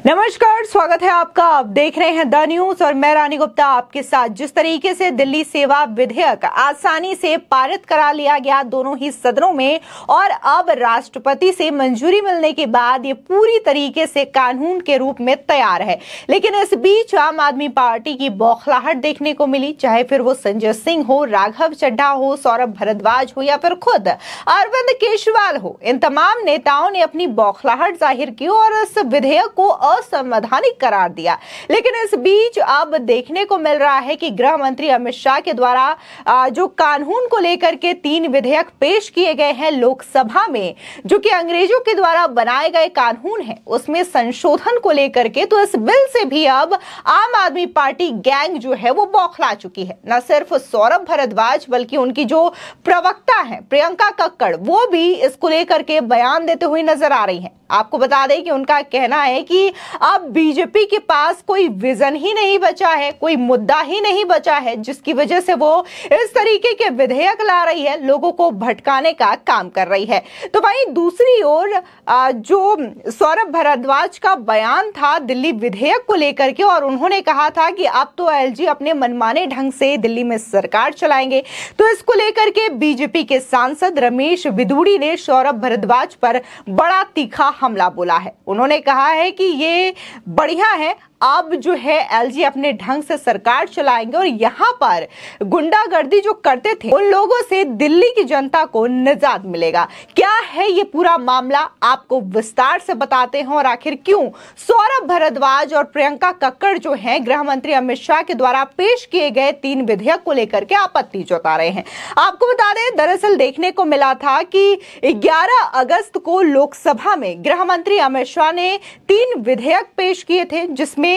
नमस्कार, स्वागत है आपका। आप देख रहे हैं द न्यूज और मैं रानी गुप्ता आपके साथ। जिस तरीके से दिल्ली सेवा विधेयक आसानी से पारित करा लिया गया दोनों ही सदनों में और अब राष्ट्रपति से मंजूरी मिलने के बाद ये पूरी तरीके से कानून के रूप में तैयार है। लेकिन इस बीच आम आदमी पार्टी की बौखलाहट देखने को मिली, चाहे फिर वो संजय सिंह हो, राघव चड्ढा हो, सौरभ भारद्वाज हो या फिर खुद अरविंद केजरीवाल हो। इन तमाम नेताओं ने अपनी बौखलाहट जाहिर की और इस विधेयक को असंवैधानिक करार दिया। लेकिन इस बीच अब देखने को मिल रहा है कि गृह मंत्री अमित शाह के द्वारा जो कानून को लेकर के 3 विधेयक पेश किए गए हैं लोकसभा में, जो कि अंग्रेजों के द्वारा बनाए गए कानून है, उसमें संशोधन को लेकर के तो इस बिल से भी अब आम आदमी पार्टी गैंग जो है वो बौखला चुकी है। न सिर्फ सौरभ भारद्वाज बल्कि उनकी जो प्रवक्ता है प्रियंका कक्कड़, वो भी इसको लेकर के बयान देते हुए नजर आ रही हैं। आपको बता दें कि उनका कहना है कि अब बीजेपी के पास कोई विजन ही नहीं बचा है, कोई मुद्दा ही नहीं बचा है, जिसकी वजह से वो इस तरीके के विधेयक ला रही है, लोगों को भटकाने का काम कर रही है। तो वहीं दूसरी ओर जो सौरभ भारद्वाज का बयान था दिल्ली विधेयक को लेकर के, और उन्होंने कहा था कि अब तो एलजी अपने मनमाने ढंग से दिल्ली में सरकार चलाएंगे। तो इसको लेकर के बीजेपी के सांसद रमेश बिधूड़ी ने सौरभ भारद्वाज पर बड़ा तीखा हमला बोला है। उन्होंने कहा है कि ये बढ़िया है, अब जो है एलजी अपने ढंग से सरकार चलाएंगे और यहाँ पर गुंडागर्दी जो करते थे उन लोगों से दिल्ली की जनता को निजात मिलेगा। क्या है ये पूरा मामला, आपको विस्तार से बताते हैं और आखिर क्यों सौरभ भारद्वाज और प्रियंका कक्कड़ जो हैं गृह मंत्री अमित शाह के द्वारा पेश किए गए 3 विधेयक को लेकर के आपत्ति जता रहे हैं। आपको बता दें, दरअसल देखने को मिला था कि 11 अगस्त को लोकसभा में गृह मंत्री अमित शाह ने 3 विधेयक पेश किए थे, जिसमें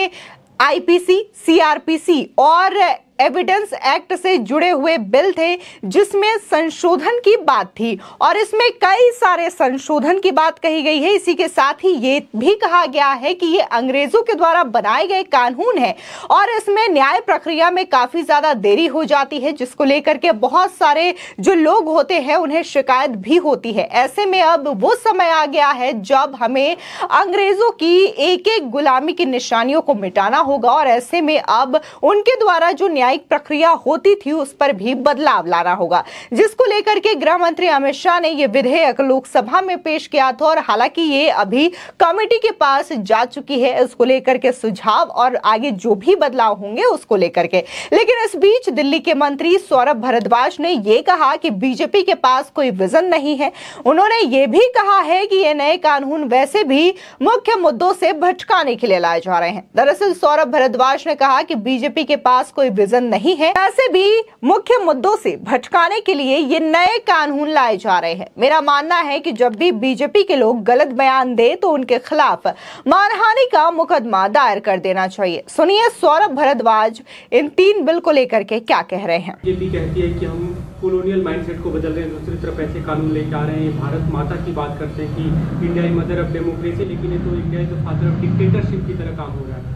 आईपीसी, सीआरपीसी और एविडेंस एक्ट से जुड़े हुए बिल थे, जिसमें संशोधन की बात थी और इसमें कई सारे संशोधन की बात कही गई है। इसी के साथ ही ये भी कहा गया है कि ये अंग्रेजों के द्वारा बनाए गए कानून है और इसमें न्याय प्रक्रिया में काफी ज्यादा देरी हो जाती है, जिसको लेकर के बहुत सारे जो लोग होते हैं उन्हें शिकायत भी होती है। ऐसे में अब वो समय आ गया है जब हमें अंग्रेजों की एक एक गुलामी की निशानियों को मिटाना होगा और ऐसे में अब उनके द्वारा जो न्यायिक प्रक्रिया होती थी उस पर भी बदलाव लाना होगा, जिसको लेकर के गृह मंत्री अमित शाह ने यह विधेयक लोकसभा में पेश किया था। और हालांकि ये अभी कमेटी के पास जा चुकी है, इसको लेकर के सुझाव और आगे जो भी बदलाव होंगे उसको लेकर के। लेकिन इस बीच दिल्ली के मंत्री सौरभ भारद्वाज ने यह कहा कि बीजेपी के पास कोई विजन नहीं है। उन्होंने ये भी कहा है कि ये नए कानून वैसे भी मुख्य मुद्दों से भटकाने के लिए लाए जा रहे हैं। दरअसल सौरभ भारद्वाज ने कहा कि बीजेपी के पास कोई विजन नहीं है, ऐसे भी मुख्य मुद्दों से भटकाने के लिए ये नए कानून लाए जा रहे हैं। मेरा मानना है कि जब भी बीजेपी के लोग गलत बयान दे तो उनके खिलाफ मानहानि का मुकदमा दायर कर देना चाहिए। सुनिए सौरभ भारद्वाज इन 3 बिल को लेकर के क्या कह रहे हैं। बीजेपी कहती है कि हम कॉलोनियल माइंडसेट को बदल रहे हैं, दूसरी तरफ ऐसे कानून लेके आ रहे हैं। भारत माता की बात करते हैं कि India is mother of democracy, लेकिन ये तो India is the father of dictatorship की तरह काम हो रहा है।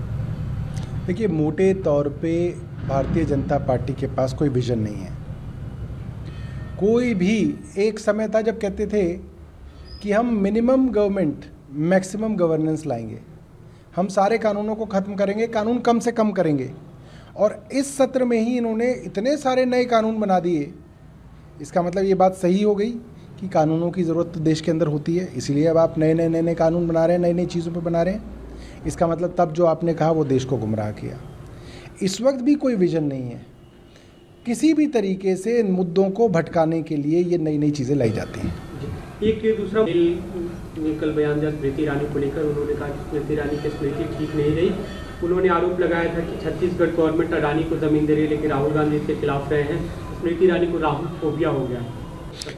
देखिए, मोटे तौर पे भारतीय जनता पार्टी के पास कोई विजन नहीं है। कोई भी एक समय था जब कहते थे कि हम मिनिमम गवर्नमेंट मैक्सिमम गवर्नेंस लाएंगे, हम सारे कानूनों को ख़त्म करेंगे, कानून कम से कम करेंगे। और इस सत्र में ही इन्होंने इतने सारे नए कानून बना दिए। इसका मतलब ये बात सही हो गई कि कानूनों की ज़रूरत तो देश के अंदर होती है, इसीलिए अब आप नए नए कानून बना रहे हैं, नई नई चीज़ों पर बना रहे हैं। इसका मतलब तब जो आपने कहा वो देश को गुमराह किया। इस वक्त भी कोई विजन नहीं है। किसी भी तरीके से इन मुद्दों को भटकाने के लिए ये नई नई चीज़ें लाई जाती हैं। एक दूसरा कल बयान दिया स्मृति ईरानी को लेकर, उन्होंने कहा कि स्मृति ईरानी की स्मृति ठीक नहीं रही। उन्होंने आरोप लगाया था कि छत्तीसगढ़ गवर्नमेंट अडानी को जमीन दे रही है, लेकिन राहुल गांधी इसके खिलाफ रहे हैं। स्मृति ईरानी को राहुल फोबिया हो गया।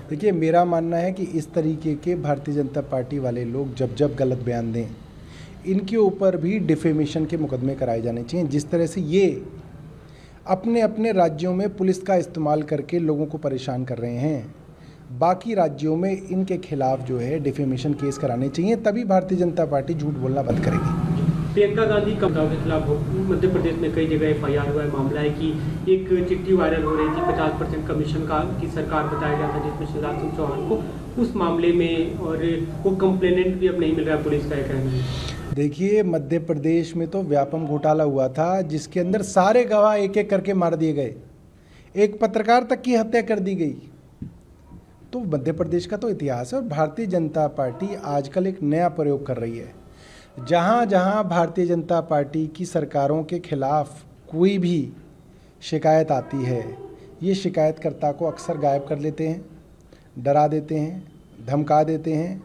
देखिए, मेरा मानना है कि इस तरीके के भारतीय जनता पार्टी वाले लोग जब जब गलत बयान दें, इनके ऊपर भी डिफेमेशन के मुकदमे कराए जाने चाहिए। जिस तरह से ये अपने अपने राज्यों में पुलिस का इस्तेमाल करके लोगों को परेशान कर रहे हैं, बाकी राज्यों में इनके खिलाफ जो है डिफेमेशन केस कराने चाहिए, तभी भारतीय जनता पार्टी झूठ बोलना बंद करेगी। प्रियंका गांधी के खिलाफ मध्य प्रदेश में कई जगह FIR हुआ है। मामला है कि एक चिट्ठी वायरल हो रही थी 50% कमीशन का की सरकार बताया गया था, जिसमें शिवराज सिंह चौहान को उस मामले में, और वो कंप्लेनेंट भी अब नहीं मिल रहा है, पुलिस का कहना है। देखिए, मध्य प्रदेश में तो व्यापम घोटाला हुआ था, जिसके अंदर सारे गवाह एक एक करके मार दिए गए, एक पत्रकार तक की हत्या कर दी गई। तो मध्य प्रदेश का तो इतिहास है। और भारतीय जनता पार्टी आजकल एक नया प्रयोग कर रही है। जहाँ जहाँ भारतीय जनता पार्टी की सरकारों के खिलाफ कोई भी शिकायत आती है, ये शिकायतकर्ता को अक्सर गायब कर लेते हैं, डरा देते हैं, धमका देते हैं,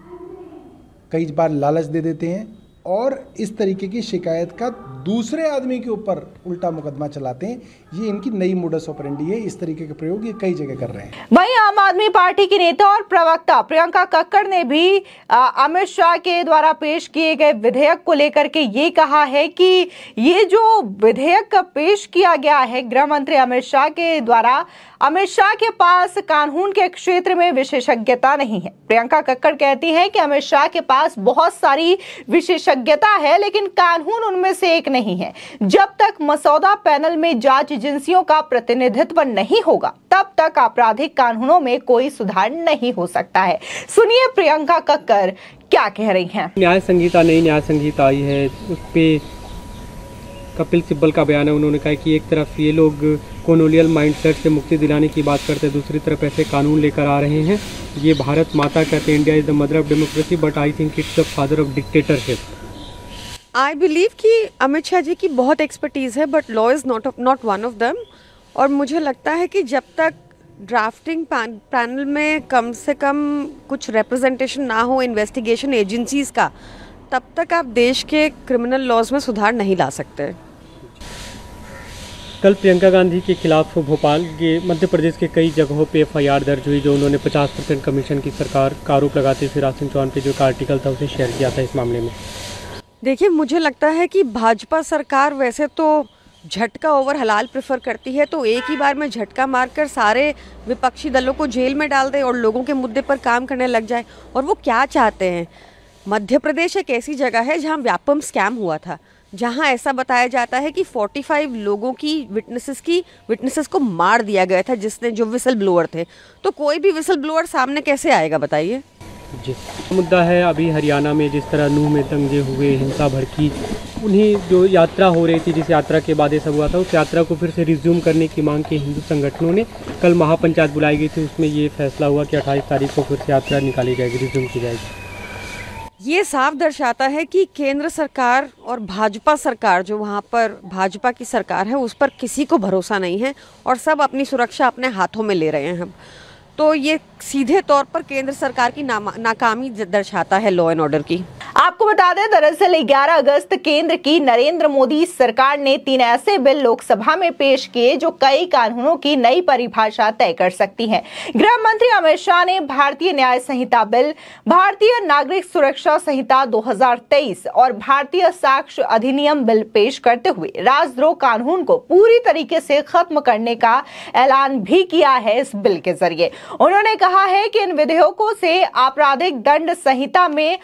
कई बार लालच दे देते हैं और इस तरीके की शिकायत का दूसरे आदमी के ऊपर उल्टा मुकदमा चलाते हैं। ये इनकी नई मोडस ऑपरेंडी है। इस तरीके के प्रयोग ये कई जगह कर रहे हैं। वहीं आम आदमी पार्टी की नेता और प्रवक्ता प्रियंका कक्कड़ ने भी अमित शाह के द्वारा पेश किए गए विधेयक को लेकर के ये कहा है कि ये जो विधेयक पेश किया गया है गृह मंत्री अमित शाह के द्वारा, अमित शाह के पास कानून के क्षेत्र में विशेषज्ञता नहीं है। प्रियंका कक्कड़ कहती हैं कि अमित शाह के पास बहुत सारी विशेषज्ञता है, लेकिन कानून उनमें से एक नहीं है। जब तक मसौदा पैनल में जांच एजेंसियों का प्रतिनिधित्व नहीं होगा, तब तक आपराधिक कानूनों में कोई सुधार नहीं हो सकता है। सुनिए प्रियंका कक्कड़ क्या कह रही हैं। न्याय संहिता, नई न्याय संहिता आई है, उस पे कपिल सिब्बल का बयान है। उन्होंने कहा कि एक तरफ ये लोग कॉलोनियल माइंडसेट से मुक्ति दिलाने की बात करते हैं, दूसरी तरफ ऐसे कानून लेकर आ रहे हैं। ये भारत माता कहते हैं India is the mother of democracy, but I think it's the father of dictatorship. I believe कि अमित शाह जी की बहुत एक्सपर्टीज़ है, but law is not one of them. और मुझे लगता है कि जब तक ड्राफ्टिंग पैनल में कम से कम कुछ रिप्रेजेंटेशन ना हो इन्वेस्टिगेशन एजेंसीज़ का, तब तक आप देश के क्रिमिनल लॉज में सुधार नहीं ला सकते। कल प्रियंका गांधी के खिलाफ भोपाल के मध्य प्रदेश के कई जगहों पे एफआईआर दर्ज हुई, जो उन्होंने 50% कमीशन की सरकार का आरोप लगाते हुए शिवराज सिंह चौहान पे जो एक आर्टिकल था उसे शेयर किया था इस मामले में। देखिए, मुझे लगता है कि भाजपा सरकार वैसे तो झटका ओवर हलाल प्रेफर करती है, तो एक ही बार में झटका मारकर सारे विपक्षी दलों को जेल में डाल दे और लोगों के मुद्दे पर काम करने लग जाए। और वो क्या चाहते हैं? मध्य प्रदेश एक ऐसी जगह है जहाँ व्यापम स्कैम हुआ था, जहां ऐसा बताया जाता है कि 45 लोगों की विटनेसेस को मार दिया गया था, जिसने जो विसल ब्लोअर थे। तो कोई भी विसल ब्लोअर सामने कैसे आएगा बताइए? जी, मुद्दा है अभी हरियाणा में जिस तरह नूह में दंगे हुए, हिंसा भड़की, उन्हीं जो यात्रा हो रही थी, जिस यात्रा के बाद ये सब हुआ था, उस यात्रा को फिर से रिज्यूम करने की मांग की हिंदू संगठनों ने कल महापंचायत बुलाई गई थी। उसमें ये फैसला हुआ कि 28 तारीख को फिर से यात्रा निकाली जाएगी, रिज्यूम की जाएगी। ये साफ दर्शाता है कि केंद्र सरकार और भाजपा सरकार, जो वहाँ पर भाजपा की सरकार है, उस पर किसी को भरोसा नहीं है और सब अपनी सुरक्षा अपने हाथों में ले रहे हैं हम। तो ये सीधे तौर पर केंद्र सरकार की नाकामी दर्शाता है लॉ एंड ऑर्डर की। आपको बता दें, दरअसल 11 अगस्त केंद्र की नरेंद्र मोदी सरकार ने 3 ऐसे बिल लोकसभा में पेश किए जो कई कानूनों की नई परिभाषा तय कर सकती हैं। गृह मंत्री अमित शाह ने भारतीय न्याय संहिता बिल, भारतीय नागरिक सुरक्षा संहिता 2023 और भारतीय साक्ष्य अधिनियम बिल पेश करते हुए राजद्रोह कानून को पूरी तरीके से खत्म करने का ऐलान भी किया है। इस बिल के जरिए उन्होंने कहा है कि इन विधेयकों से आपराधिक दंड संहिता में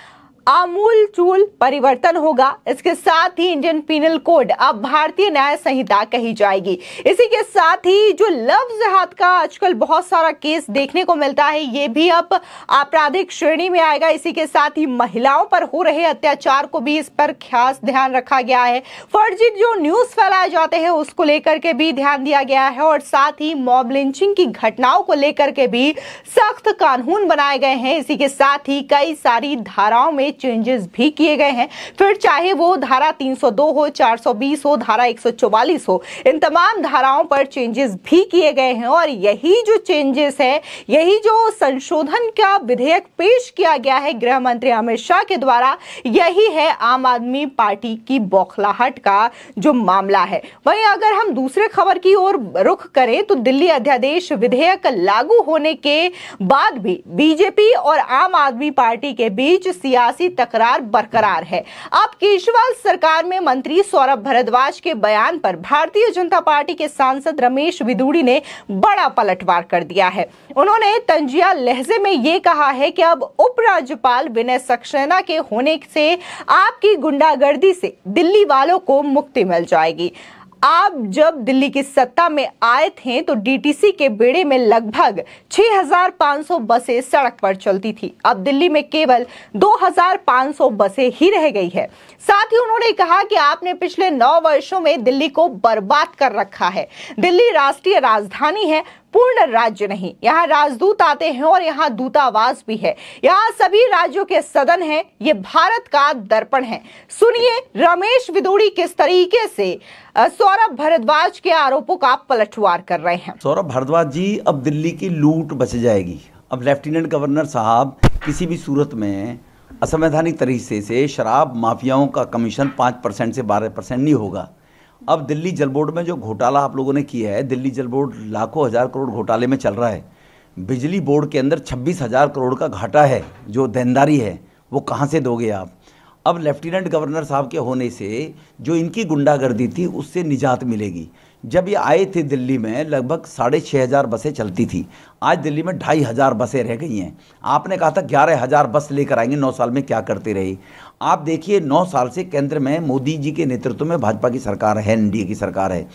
आमूलचूल परिवर्तन होगा। इसके साथ ही इंडियन पीनल कोड अब भारतीय न्याय संहिता कही जाएगी। इसी के साथ ही जो लव जिहाद का आजकल बहुत सारा केस देखने को मिलता है, ये भी अब आपराधिक श्रेणी में आएगा। इसी के साथ ही महिलाओं पर हो रहे अत्याचार को भी इस पर खास ध्यान रखा गया है। फर्जी जो न्यूज फैलाए जाते हैं उसको लेकर के भी ध्यान दिया गया है और साथ ही मॉब लिंचिंग की घटनाओं को लेकर के भी सख्त कानून बनाए गए हैं। इसी के साथ ही कई सारी धाराओं में चेंजेस भी किए गए हैं, फिर चाहे वो धारा 302 हो, 420 हो, धारा 144 हो, इन तमाम धाराओं पर चेंजेस भी किए गए हैं। और यही जो चेंजेस है, यही जो संशोधन का विधेयक पेश किया गया है गृह मंत्री अमित शाह के द्वारा, यही है आम आदमी पार्टी की बौखलाहट का जो मामला है। वहीं अगर हम दूसरे खबर की ओर रुख करें तो दिल्ली अध्यादेश विधेयक लागू होने के बाद भी बीजेपी और आम आदमी पार्टी के बीच सियासी तकरार बरकरार है। अब केजरीवाल सरकार में मंत्री सौरभ भारद्वाज के बयान पर भारतीय जनता पार्टी के सांसद रमेश बिधूड़ी ने बड़ा पलटवार कर दिया है। उन्होंने तंजिया लहजे में यह कहा है कि अब उपराज्यपाल विनय सक्सेना के होने से आपकी गुंडागर्दी से दिल्ली वालों को मुक्ति मिल जाएगी। आप जब दिल्ली की सत्ता में आए थे तो डीटीसी के बेड़े में लगभग 6,500 बसें सड़क पर चलती थी। अब दिल्ली में केवल 2,500 बसें ही रह गई है। साथ ही उन्होंने कहा कि आपने पिछले 9 वर्षों में दिल्ली को बर्बाद कर रखा है। दिल्ली राष्ट्रीय राजधानी है, पूर्ण राज्य नहीं। यहाँ राजदूत आते हैं और यहाँ दूतावास भी है। यहाँ सभी राज्यों के सदन हैं। ये भारत का दर्पण है। सुनिए रमेश विदुड़ी किस तरीके से सौरभ भारद्वाज के आरोपों का पलटवार कर रहे हैं। सौरभ भारद्वाज जी, अब दिल्ली की लूट बच जाएगी। अब लेफ्टिनेंट गवर्नर साहब किसी भी सूरत में असंवैधानिक तरीके से शराब माफियाओं का कमीशन 5% से 12% नहीं होगा। अब दिल्ली जल बोर्ड में जो घोटाला आप लोगों ने किया है, दिल्ली जल बोर्ड लाखों हजार करोड़ घोटाले में चल रहा है। बिजली बोर्ड के अंदर 26,000 करोड़ का घाटा है, जो देनदारी है वो कहाँ से दोगे आप। अब लेफ्टिनेंट गवर्नर साहब के होने से जो इनकी गुंडागर्दी थी उससे निजात मिलेगी। जब ये आए थे दिल्ली में लगभग 6,500 बसें चलती थी, आज दिल्ली में 2,500 बसें रह गई हैं। आपने कहा था 11,000 बस लेकर आएंगे, 9 साल में क्या करते रहे। आप देखिए 9 साल से केंद्र में मोदी जी के नेतृत्व में भाजपा की सरकार है, एनडीए की सरकार है।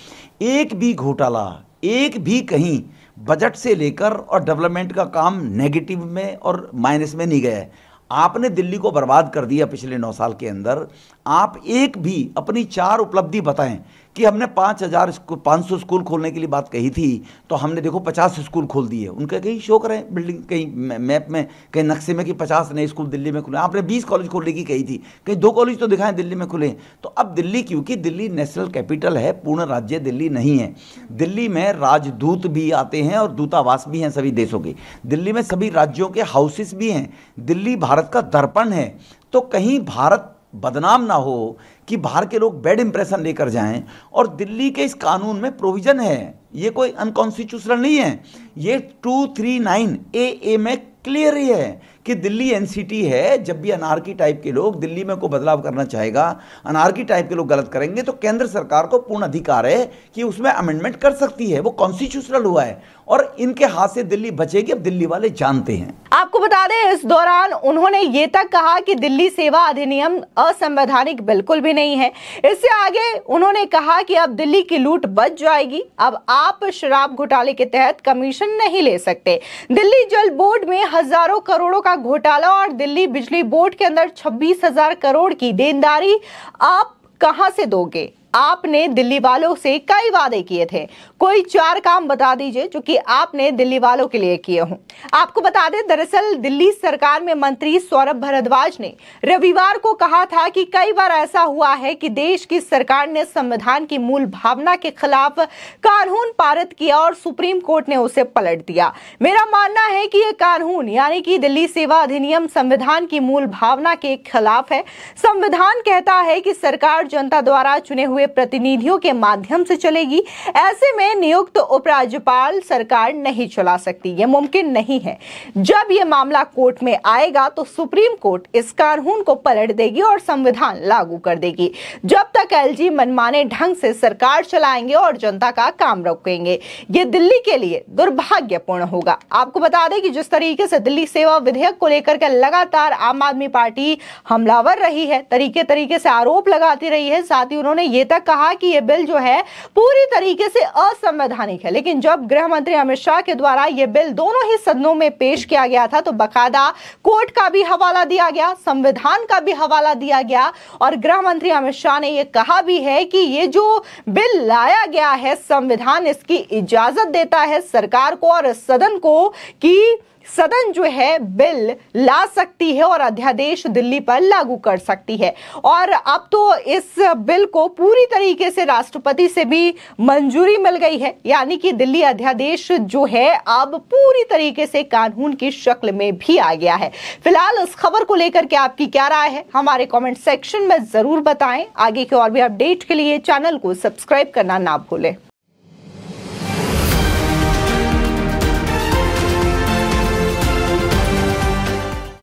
एक भी घोटाला, एक भी कहीं बजट से लेकर और डेवलपमेंट का काम नेगेटिव में और माइनस में नहीं गया है। आपने दिल्ली को बर्बाद कर दिया पिछले 9 साल के अंदर। आप एक भी अपनी 4 उपलब्धि बताएं कि हमने 500 स्कूल खोलने के लिए बात कही थी, तो हमने देखो 50 स्कूल खोल दिए। उनके कहीं शो करें बिल्डिंग, कहीं मैप में, कहीं नक्शे में कि 50 नए स्कूल दिल्ली में खुले। आपने 20 कॉलेज खोलने की कही थी, कहीं 2 कॉलेज तो दिखाएं दिल्ली में खुले। तो अब दिल्ली, क्योंकि दिल्ली नेशनल कैपिटल है, पूर्ण राज्य दिल्ली नहीं है। दिल्ली में राजदूत भी आते हैं और दूतावास भी हैं सभी देशों के। दिल्ली में सभी राज्यों के हाउसेस भी हैं। दिल्ली भारत का दर्पण है। तो कहीं भारत बदनाम ना हो कि बाहर के लोग बैड इंप्रेशन लेकर जाएं। और दिल्ली के इस कानून में प्रोविजन है, ये कोई अनकॉन्स्टिट्यूशनल नहीं है। ये 239 AA में क्लियर ही है कि दिल्ली एनसीटी है। जब भी अनारकी टाइप के लोग दिल्ली में कोई बदलाव करना चाहेगा, अनारकी टाइप के लोग गलत करेंगे, तो केंद्र सरकार को पूर्ण अधिकार है कि उसमें अमेंडमेंट कर सकती है। वो कॉन्स्टिट्यूशनल हुआ है और इनके हाथ से दिल्ली बचेगी, अब दिल्ली वाले जानते हैं। आपको बता दें इस दौरान उन्होंने ये तक कहा कि दिल्ली सेवा अधिनियम असंवैधानिक बिल्कुल भी नहीं है। इससे आगे उन्होंने कहा कि अब दिल्ली की लूट बच जाएगी। अब आप शराब घोटाले के तहत कमीशन नहीं ले सकते। दिल्ली जल बोर्ड में हजारों करोड़ों का घोटाला और दिल्ली बिजली बोर्ड के अंदर 26,000 करोड़ की देनदारी आप कहां से दोगे। आपने दिल्ली वालों से कई वादे किए थे, कोई 4 काम बता दीजिए जो कि आपने दिल्ली वालों के लिए किए हों। आपको बता दें दरअसल दिल्ली सरकार में मंत्री सौरभ भारद्वाज ने रविवार को कहा था कि कई बार ऐसा हुआ है कि देश की सरकार ने संविधान की मूल भावना के खिलाफ कानून पारित किया और सुप्रीम कोर्ट ने उसे पलट दिया। मेरा मानना है कि यह कानून यानी कि दिल्ली सेवा अधिनियम संविधान की मूल भावना के खिलाफ है। संविधान कहता है कि सरकार जनता द्वारा चुने हुए प्रतिनिधियों के माध्यम से चलेगी। ऐसे में नियुक्त उपराज्यपाल सरकार नहीं चला सकती, यह मुमकिन नहीं है। जब यह मामला कोर्ट में आएगा तो सुप्रीम कोर्ट इस कानून को पलट देगी और संविधान लागू कर देगी। जब तक एलजी मनमाने ढंग से सरकार चलाएंगे और जनता का काम रोकेंगे, यह दिल्ली के लिए दुर्भाग्यपूर्ण होगा। आपको बता दें कि जिस तरीके से दिल्ली सेवा विधेयक को लेकर के लगातार आम आदमी पार्टी हमलावर रही है, तरीके से आरोप लगाती रही है, साथ ही उन्होंने ये तक कहा कि यह बिल जो है पूरी तरीके से असंवैधानिक है। लेकिन जब गृह मंत्री अमित शाह के द्वारा यह बिल दोनों ही सदनों में पेश किया गया था तो बाकायदा कोर्ट का भी हवाला दिया गया, संविधान का भी हवाला दिया गया और गृह मंत्री अमित शाह ने यह कहा भी है कि यह जो बिल लाया गया है संविधान इसकी इजाजत देता है सरकार को और सदन को कि सदन जो है बिल ला सकती है और अध्यादेश दिल्ली पर लागू कर सकती है। और अब तो इस बिल को पूरी तरीके से राष्ट्रपति से भी मंजूरी मिल गई है, यानी कि दिल्ली अध्यादेश जो है अब पूरी तरीके से कानून की शक्ल में भी आ गया है। फिलहाल इस खबर को लेकर के आपकी क्या राय है हमारे कमेंट सेक्शन में जरूर बताएं। आगे की और भी अपडेट के लिए चैनल को सब्सक्राइब करना ना भूलें।